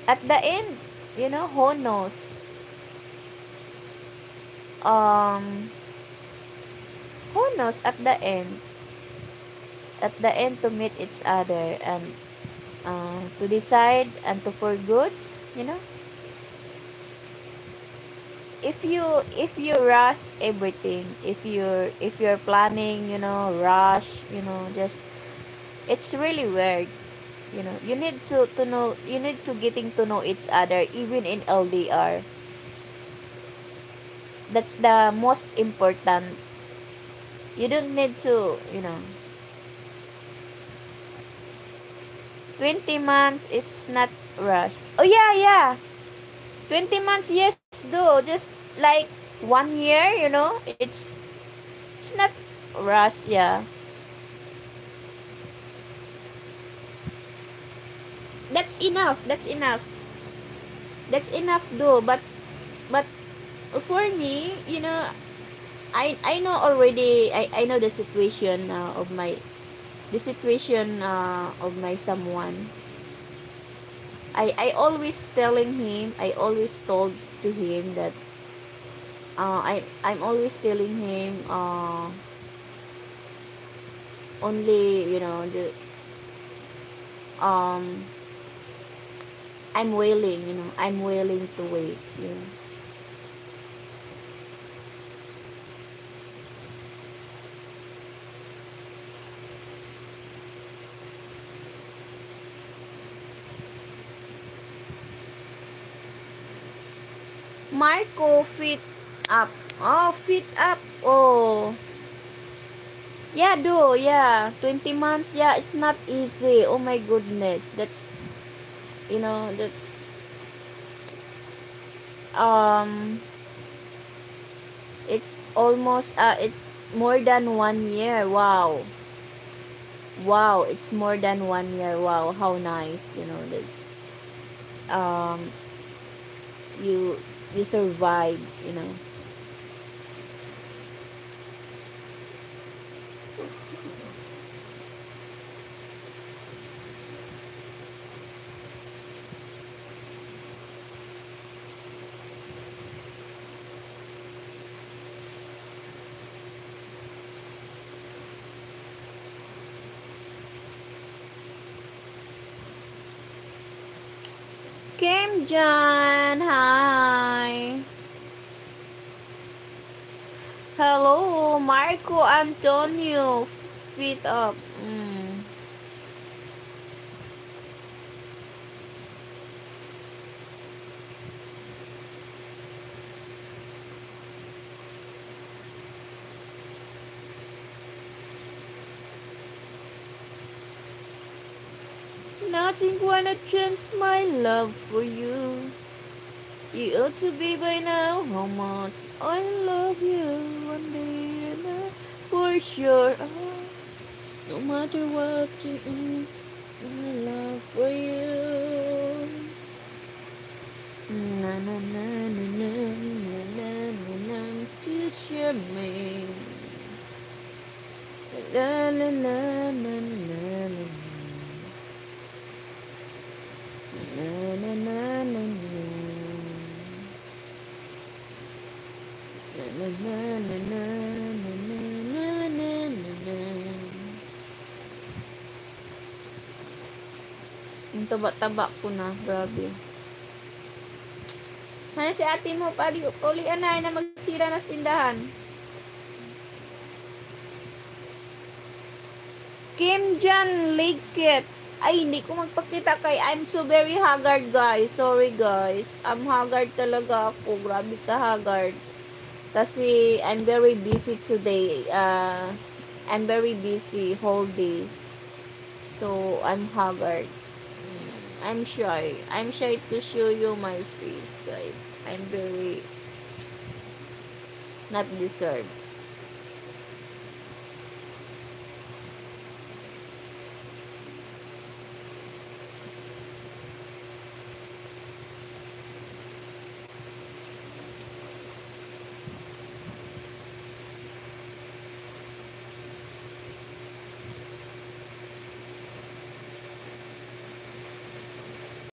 At the end, who knows? Um, who knows at the end to meet each other and to decide and to for goods, if you rush everything, if you're planning, rush, just it's really weird. You need to know, you need to getting to know each other even in LDR. That's the most important. You don't need to, 20 months is not rush. Oh yeah, yeah. 20 months, yes, do. Just like 1 year, it's not rush, yeah. That's enough. That's enough. That's enough, do. But for me, I know already. I know the situation of my someone. I always telling him. I always told to him that I'm always telling him only, um I'm willing to wait. Marco, fit up. Oh, fit up. Oh. Yeah, do. Yeah. 20 months. Yeah, it's not easy. Oh my goodness. That's um it's more than 1 year. Wow. Wow, it's more than 1 year. Wow, how nice. This um you you survive, Kim John, hi. Hello, Marco Antonio. Feet up. Nothing wanna change my love for you. You ought to be by now how much I love you. One day and for sure. No matter what you do, my love for you. Na na na na na na na na na. Just your me. La la la la la la. Na na na na na. Na na na na na na na na na na. Ang taba-taba ko na, grabe. Ano si ate mo, paulian na magsira na sa tindahan. Kim Jan Ligkit. Ay, hindi ko magpakita kay I'm so very haggard, guys. Sorry, guys. I'm haggard talaga ako. Grabe ka haggard. Kasi I'm very busy today. I'm very busy whole day. So, I'm haggard. I'm shy. I'm shy to show you my face, guys. I'm very not deserved.